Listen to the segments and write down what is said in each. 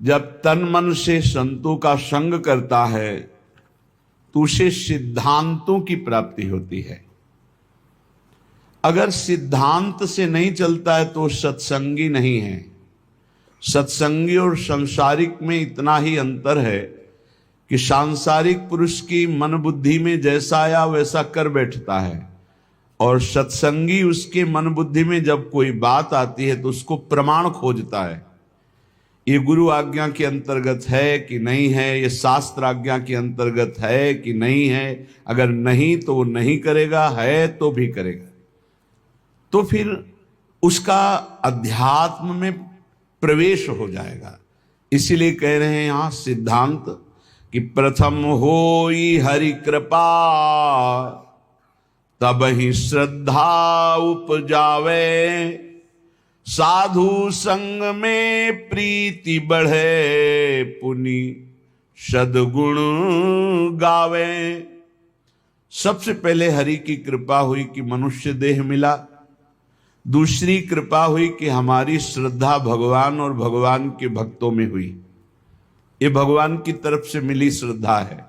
जब तन मन से संतों का संग करता है तो उसे सिद्धांतों की प्राप्ति होती है। अगर सिद्धांत से नहीं चलता है तो सत्संगी नहीं है। सत्संगी और सांसारिक में इतना ही अंतर है कि सांसारिक पुरुष की मन बुद्धि में जैसा आया वैसा कर बैठता है, और सत्संगी उसके मन बुद्धि में जब कोई बात आती है तो उसको प्रमाण खोजता है। ये गुरु आज्ञा के अंतर्गत है कि नहीं है, ये शास्त्र आज्ञा के अंतर्गत है कि नहीं है। अगर नहीं तो वो नहीं करेगा, है तो भी करेगा। तो फिर उसका अध्यात्म में प्रवेश हो जाएगा। इसीलिए कह रहे हैं यहां सिद्धांत कि प्रथम होई हरि कृपा तब ही श्रद्धा उपजावे, साधु संग में प्रीति बढ़े, पुनि सद्गुण गावे। सबसे पहले हरि की कृपा हुई कि मनुष्य देह मिला। दूसरी कृपा हुई कि हमारी श्रद्धा भगवान और भगवान के भक्तों में हुई। ये भगवान की तरफ से मिली श्रद्धा है।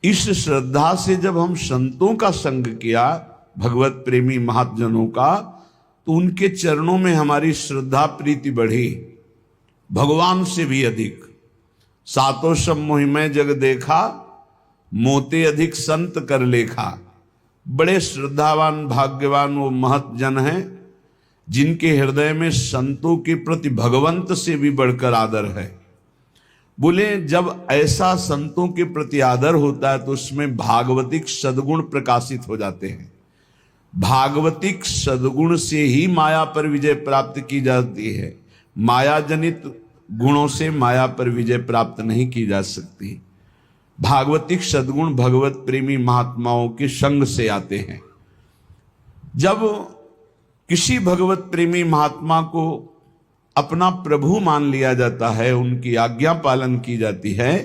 इस श्रद्धा से जब हम संतों का संग किया, भगवत प्रेमी महाजनों का, तो उनके चरणों में हमारी श्रद्धा प्रीति बढ़ी, भगवान से भी अधिक। सातों सब मोहिमय जग देखा, मोते अधिक संत कर लेखा। बड़े श्रद्धावान भाग्यवान वो महत जन हैं जिनके हृदय में संतों के प्रति भगवंत से भी बढ़कर आदर है। बोले जब ऐसा संतों के प्रति आदर होता है तो उसमें भागवतिक सद्गुण प्रकाशित हो जाते हैं। भागवतिक सद्गुण से ही माया पर विजय प्राप्त की जाती है। माया जनित गुणों से माया पर विजय प्राप्त नहीं की जा सकती। भागवतिक सद्गुण भगवत प्रेमी महात्माओं के संग से आते हैं। जब किसी भगवत प्रेमी महात्मा को अपना प्रभु मान लिया जाता है, उनकी आज्ञा पालन की जाती है,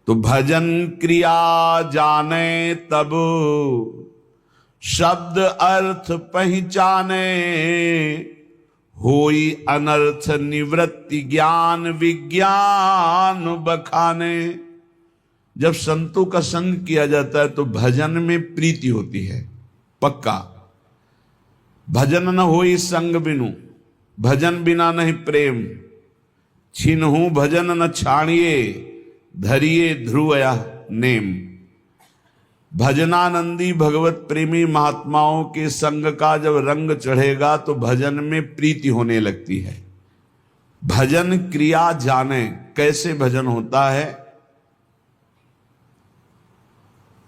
तो भजन क्रिया जाने तब शब्द अर्थ पहचाने, होई अनर्थ निवृत्ति ज्ञान विज्ञान बखाने। जब संतों का संग किया जाता है तो भजन में प्रीति होती है, पक्का। भजन न होई संग बिनु, भजन बिना नहीं प्रेम। छिन्हु भजन न छाणिए, धरिए ध्रुवया नेम। भजनानंदी भगवत प्रेमी महात्माओं के संग का जब रंग चढ़ेगा तो भजन में प्रीति होने लगती है। भजन क्रिया जाने, कैसे भजन होता है।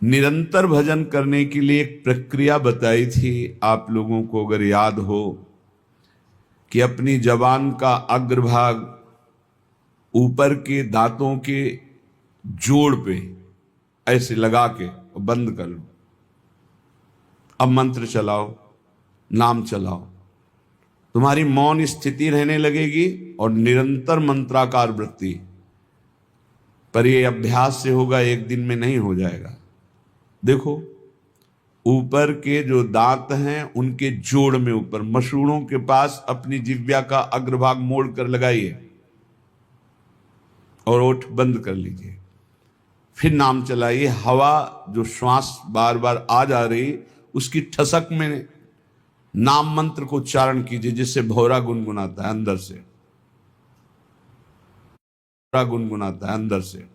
निरंतर भजन करने के लिए एक प्रक्रिया बताई थी आप लोगों को, अगर याद हो, कि अपनी जबान का अग्रभाग ऊपर के दांतों के जोड़ पे ऐसे लगा के बंद कर लो। अब मंत्र चलाओ, नाम चलाओ, तुम्हारी मौन स्थिति रहने लगेगी और निरंतर मंत्राकार वृत्ति। पर यह अभ्यास से होगा, एक दिन में नहीं हो जाएगा। देखो ऊपर के जो दांत हैं उनके जोड़ में ऊपर मसूड़ों के पास अपनी जिह्वा का अग्रभाग मोड़ कर लगाइए और ओठ बंद कर लीजिए। फिर नाम चलाइए। हवा जो श्वास बार बार आ जा रही उसकी ठसक में नाम मंत्र को उच्चारण कीजिए, जिससे भौरा गुनगुनाता है अंदर से, भौरा गुनगुनाता है अंदर से,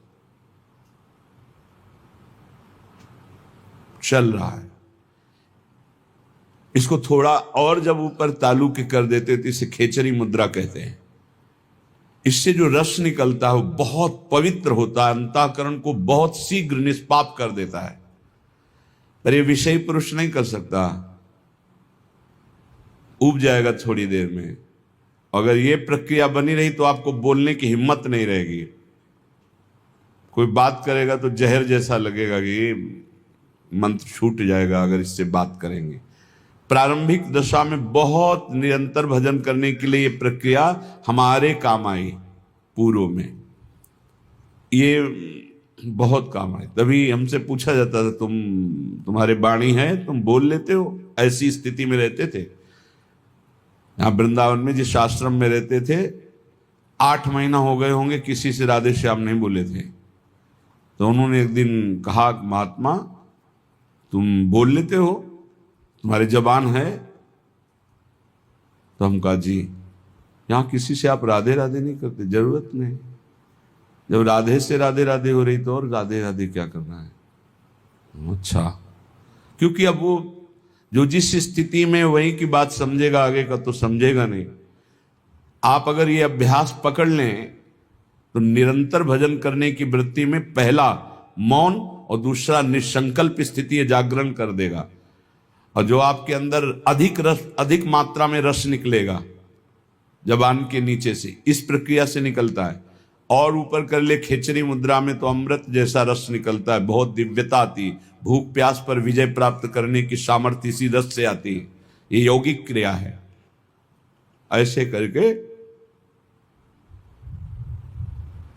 चल रहा है। इसको थोड़ा और जब ऊपर तालु के कर देते तो इसे खेचरी मुद्रा कहते हैं। इससे जो रस निकलता है वो बहुत पवित्र होता है, अंतःकरण को बहुत शीघ्र निष्पाप कर देता है। पर ये विषय पुरुष नहीं कर सकता, उब जाएगा थोड़ी देर में। अगर ये प्रक्रिया बनी रही तो आपको बोलने की हिम्मत नहीं रहेगी। कोई बात करेगा तो जहर जैसा लगेगा कि मंत्र छूट जाएगा अगर इससे बात करेंगे। प्रारंभिक दशा में बहुत निरंतर भजन करने के लिए ये प्रक्रिया हमारे काम आई। पूर्व में ये बहुत काम आई। तभी हमसे पूछा जाता था, तुम्हारे वाणी है, तुम बोल लेते हो? ऐसी स्थिति में रहते थे। यहां वृंदावन में जिस आश्रम में रहते थे, 8 महीना हो गए होंगे किसी से राधे श्याम नहीं बोले थे। तो उन्होंने एक दिन कहा, महात्मा तुम बोल लेते हो, तुम्हारी जबान है? तो हम कहा जी, यहां किसी से आप राधे राधे नहीं करते, जरूरत नहीं। जब राधे से राधे राधे हो रही तो और राधे राधे क्या करना है? अच्छा, क्योंकि अब वो जो जिस स्थिति में वहीं की बात समझेगा, आगे का तो समझेगा नहीं। आप अगर ये अभ्यास पकड़ लें तो निरंतर भजन करने की वृत्ति में पहला मौन और दूसरा निसंकल्प स्थिति जागरण कर देगा। और जो आपके अंदर अधिक रस, अधिक मात्रा में रस निकलेगा जबान के नीचे से, इस प्रक्रिया से निकलता है। और ऊपर कर ले खेचरी मुद्रा में तो अमृत जैसा रस निकलता है, बहुत दिव्यता आती। भूख प्यास पर विजय प्राप्त करने की सामर्थ्य इसी रस से आती है। ये यौगिक क्रिया है। ऐसे करके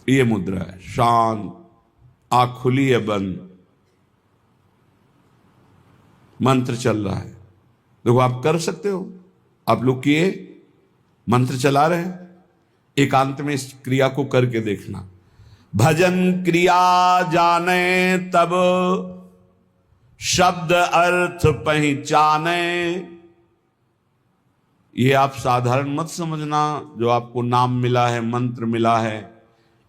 ये मुद्रा है, शांत, आंख खुली है, बंद, मंत्र चल रहा है। देखो आप कर सकते हो, आप लोग किए, मंत्र चला रहे हैं, एकांत में इस क्रिया को करके देखना। भजन क्रिया जाने तब शब्द अर्थ पहचाने। ये आप साधारण मत समझना, जो आपको नाम मिला है, मंत्र मिला है,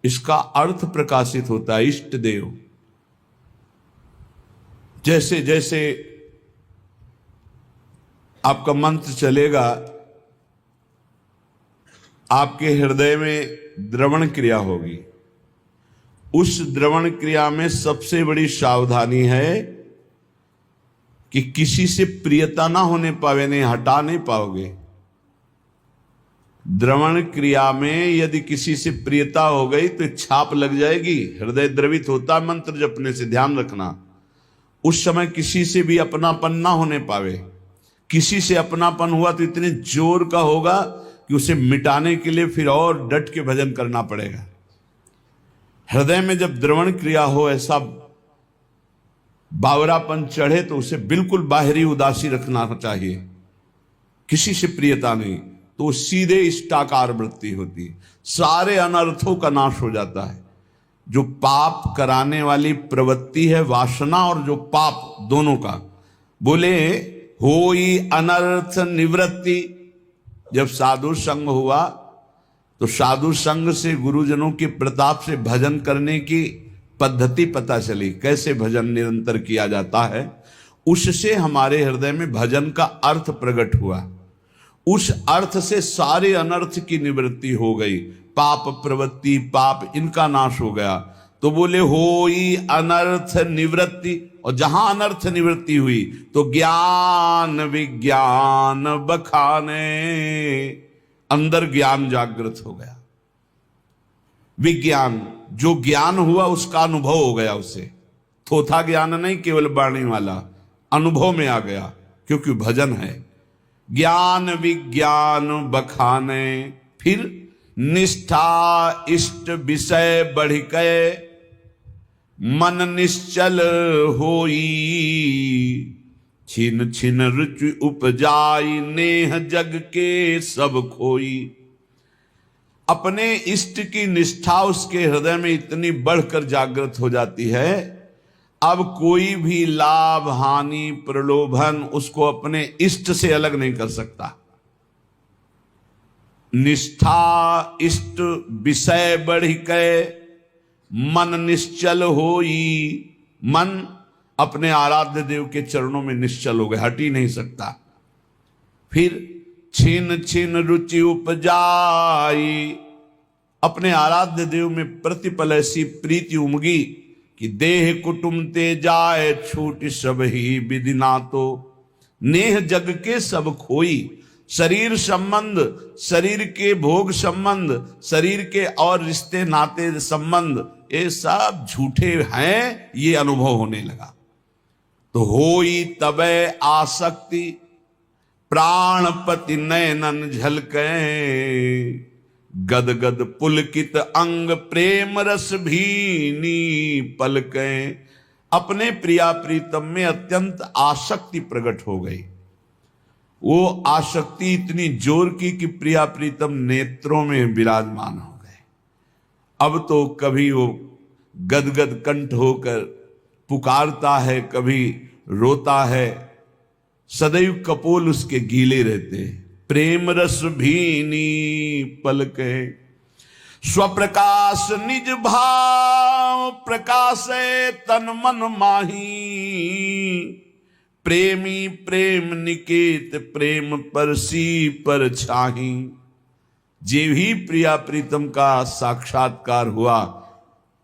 इसका अर्थ प्रकाशित होता है। इष्ट देव, जैसे जैसे आपका मंत्र चलेगा, आपके हृदय में द्रवण क्रिया होगी। उस द्रवण क्रिया में सबसे बड़ी सावधानी है कि किसी से प्रियता ना होने पावे, नहीं हटा नहीं पाओगे। द्रवण क्रिया में यदि किसी से प्रियता हो गई तो छाप लग जाएगी, हृदय द्रवित होता है मंत्र जपने से, ध्यान रखना। उस समय किसी से भी अपनापन ना होने पावे। किसी से अपनापन हुआ तो इतने जोर का होगा कि उसे मिटाने के लिए फिर और डट के भजन करना पड़ेगा। हृदय में जब द्रवण क्रिया हो, ऐसा बावरापन चढ़े, तो उसे बिल्कुल बाहरी उदासी रखना चाहिए, किसी से प्रियता नहीं, तो सीधे इष्टाकार वृत्ति होती है, सारे अनर्थों का नाश हो जाता है। जो पाप कराने वाली प्रवृत्ति है, वासना, और जो पाप, दोनों का, बोले होई अनर्थ निवृत्ति। जब साधु संग हुआ तो साधु संग से, गुरुजनों के प्रताप से भजन करने की पद्धति पता चली, कैसे भजन निरंतर किया जाता है। उससे हमारे हृदय में भजन का अर्थ प्रकट हुआ। उस अर्थ से सारे अनर्थ की निवृत्ति हो गई, पाप प्रवृत्ति, पाप, इनका नाश हो गया। तो बोले होई अनर्थ निवृत्ति, और जहां अनर्थ निवृत्ति हुई तो ज्ञान विज्ञान बखाने, अंदर ज्ञान जागृत हो गया। विज्ञान, जो ज्ञान हुआ उसका अनुभव हो गया उसे, थोथा ज्ञान नहीं केवल वाणी वाला, अनुभव में आ गया, क्योंकि भजन है। ज्ञान विज्ञान बखाने, फिर निष्ठा इष्ट विषय बढ़ गए, मन निश्चल होई, छिन छिन रुचि उपजाई, नेह जग के सब खोई। अपने इष्ट की निष्ठा उसके हृदय में इतनी बढ़कर जागृत हो जाती है, अब कोई भी लाभ हानि प्रलोभन उसको अपने इष्ट से अलग नहीं कर सकता। निष्ठा इष्ट विषय बढ़ के, मन निश्चल होई, मन अपने आराध्य देव के चरणों में निश्चल हो गए, हट ही नहीं सकता। फिर छिन छिन रुचि उपजाई, अपने आराध्य देव में प्रतिपल ऐसी प्रीति उमगी कि देह कुटुम ते जाए, छूट सब ही विधि ना तो, नेह जग के सब खोई। शरीर संबंध, शरीर के भोग संबंध, शरीर के और रिश्ते नाते संबंध, ये सब झूठे हैं, ये अनुभव होने लगा। तो होई तबे आसक्ति, प्राणपति नयनन झलके, गद गद पुलकित अंग प्रेम रस भीनी पलके। अपने प्रिया प्रीतम में अत्यंत आसक्ति प्रकट हो गई। वो आसक्ति इतनी जोर की कि प्रिया प्रीतम नेत्रों में विराजमान हो गए। अब तो कभी वो गदगद कंठ होकर पुकारता है, कभी रोता है, सदैव कपोल उसके गीले रहते हैं। प्रेम रस भीनी पलके स्वप्रकाश निज भाव प्रकाशे तन मन माही। प्रेमी प्रेम निकेत प्रेम परसी पर छाही। जे भी प्रिया प्रीतम का साक्षात्कार हुआ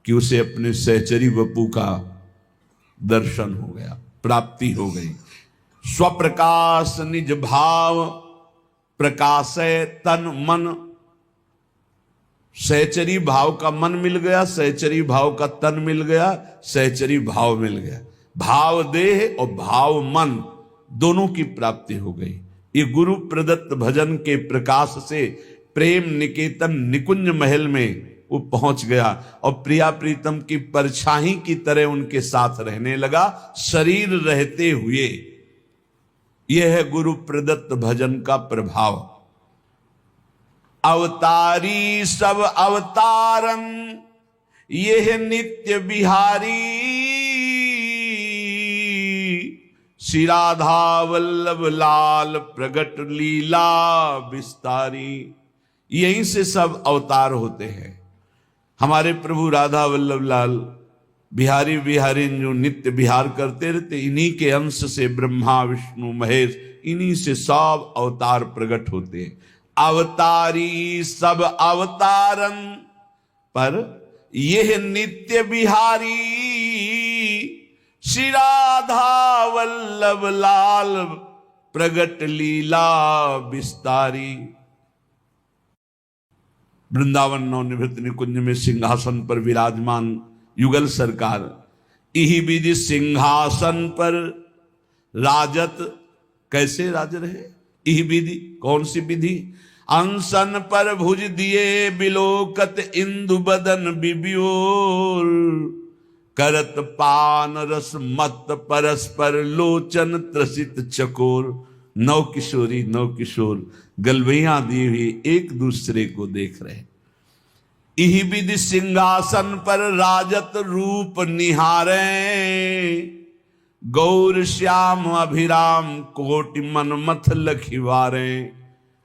कि उसे अपने सहचरी वपू का दर्शन हो गया, प्राप्ति हो गई। स्वप्रकाश निज भाव प्रकाशे तन मन। सहचरी भाव का मन मिल गया, सहचरी भाव का तन मिल गया, सहचरी भाव मिल गया। भाव देह और भाव मन दोनों की प्राप्ति हो गई। ये गुरु प्रदत्त भजन के प्रकाश से प्रेम निकेतन निकुंज महल में वो पहुंच गया और प्रिया प्रीतम की परछाई की तरह उनके साथ रहने लगा, शरीर रहते हुए। यह है गुरु प्रदत्त भजन का प्रभाव। अवतारी सब अवतारन यह नित्य बिहारी। श्री राधा वल्लभ लाल प्रगट लीला विस्तारी। यहीं से सब अवतार होते हैं। हमारे प्रभु राधा वल्लभ लाल बिहारी बिहारी जो नित्य बिहार करते रहते, इन्हीं के अंश से ब्रह्मा विष्णु महेश, इन्हीं से सब अवतार प्रकट होते हैं। अवतारी सब अवतारन पर यह नित्य बिहारी। श्री राधा वल्लभ लाल प्रगट लीला विस्तारी। वृंदावन नवनिवृत्त निकुंज में सिंहासन पर विराजमान युगल सरकार इही विधि सिंहासन पर राजत। कैसे राज रहे? इही विधि, कौन सी विधि? अंसन पर भुज दिए बिलोकत इंदु बदन बिबियोर। करत पान रस मत परस्पर लोचन त्रसित चकोर। नौ किशोरी नौ किशोर गलवैया दी हुई एक दूसरे को देख रहे। इही विधि सिंहासन पर राजत रूप निहारे। गौर श्याम अभिराम कोटि मन मथ लखिवारे।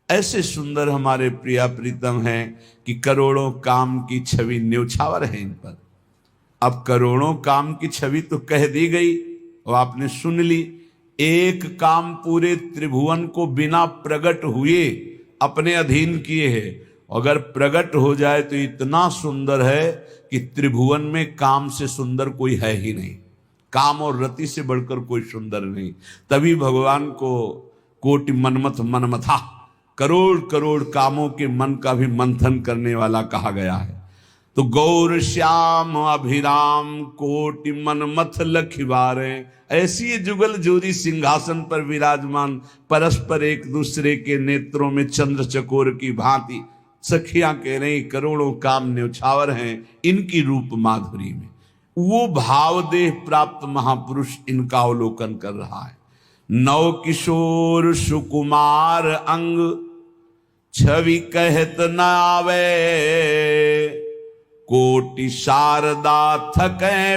ऐसे सुंदर हमारे प्रिया प्रीतम हैं कि करोड़ों काम की छवि न्योछावर है इन पर। अब करोड़ों काम की छवि तो कह दी गई और आपने सुन ली। एक काम पूरे त्रिभुवन को बिना प्रकट हुए अपने अधीन किए हैं। अगर प्रकट हो जाए तो इतना सुंदर है कि त्रिभुवन में काम से सुंदर कोई है ही नहीं। काम और रति से बढ़कर कोई सुंदर नहीं। तभी भगवान को कोटि मनमथ मनमथा, करोड़ करोड़ कामों के मन का भी मंथन करने वाला कहा गया है। तो गौर श्याम अभिराम कोटि मनमथ लखिवारे। ऐसी जुगल जोरी सिंहासन पर विराजमान, परस्पर एक दूसरे के नेत्रों में चंद्र चकोर की भांति सखियां कह रही करोड़ों काम न्योछावर हैं इनकी रूप माधुरी में। वो भाव देह प्राप्त महापुरुष इनका अवलोकन कर रहा है। नव किशोर सुकुमार अंग छवि कहत न आवे। कोटि शारदा थके